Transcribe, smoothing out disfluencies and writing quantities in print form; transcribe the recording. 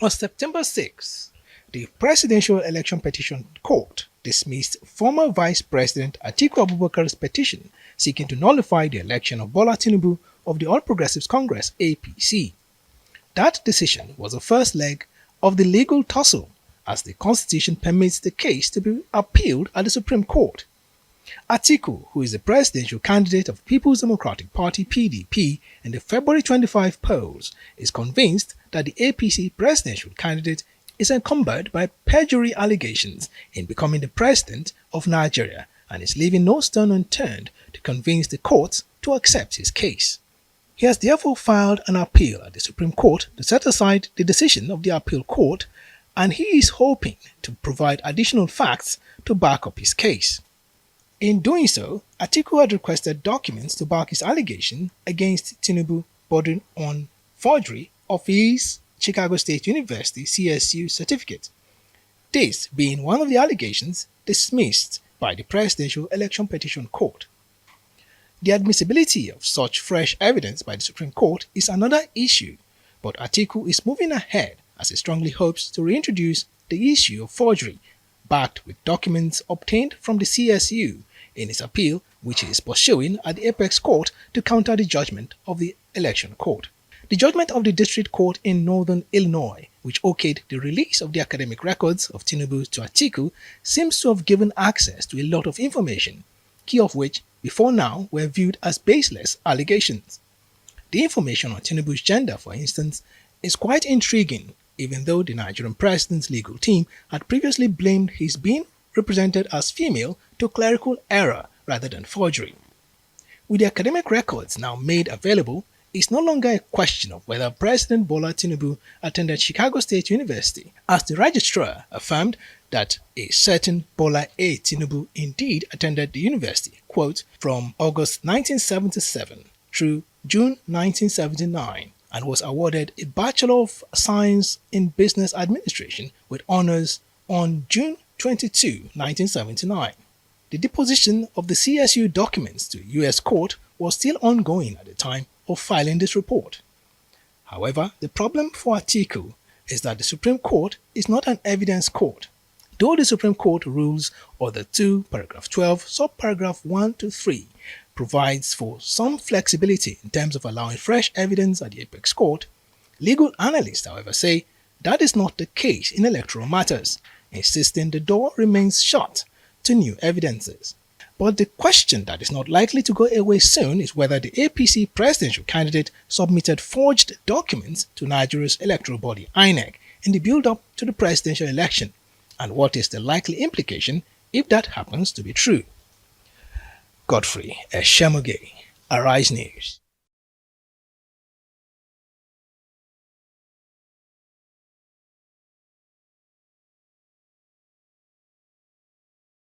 On September 6, the Presidential Election Petition Court dismissed former Vice President Atiku Abubakar's petition seeking to nullify the election of Bola Tinubu of the All Progressives Congress (APC). That decision was the first leg of the legal tussle, as the Constitution permits the case to be appealed at the Supreme Court. Atiku, who is the presidential candidate of People's Democratic Party (PDP) in the February 25 polls, is convinced that the APC presidential candidate is encumbered by perjury allegations in becoming the president of Nigeria and is leaving no stone unturned to convince the courts to accept his case. He has therefore filed an appeal at the Supreme Court to set aside the decision of the appeal court, and he is hoping to provide additional facts to back up his case. In doing so, Atiku had requested documents to back his allegation against Tinubu bordering on forgery of his Chicago State University CSU certificate, this being one of the allegations dismissed by the Presidential Election Petition Court. The admissibility of such fresh evidence by the Supreme Court is another issue, but Atiku is moving ahead as he strongly hopes to reintroduce the issue of forgery, backed with documents obtained from the CSU in his appeal, which he is pursuing at the Apex Court to counter the judgment of the Election Court. The judgment of the District Court in Northern Illinois, which okayed the release of the academic records of Tinubu to Atiku, seems to have given access to a lot of information, key of which before now were viewed as baseless allegations. The information on Tinubu's gender, for instance, is quite intriguing, even though the Nigerian president's legal team had previously blamed his being represented as female to clerical error rather than forgery. With the academic records now made available, it's no longer a question of whether President Bola Tinubu attended Chicago State University, as the registrar affirmed that a certain Bola A. Tinubu indeed attended the university, quote, from August 1977 through June 1979, and was awarded a Bachelor of Science in Business Administration with honors on June 22, 1979. The deposition of the CSU documents to U.S. court was still ongoing at the time of filing this report. However, the problem for Atiku is that the Supreme Court is not an evidence court. Though the Supreme Court rules Order 2, paragraph 12, subparagraph 1 to 3 provides for some flexibility in terms of allowing fresh evidence at the Apex Court, legal analysts, however, say that is not the case in electoral matters, insisting the door remains shut to new evidences. But the question that is not likely to go away soon is whether the APC presidential candidate submitted forged documents to Nigeria's electoral body INEC in the build-up to the presidential election, and what is the likely implication if that happens to be true. Godfrey Eshemoge, Arise News.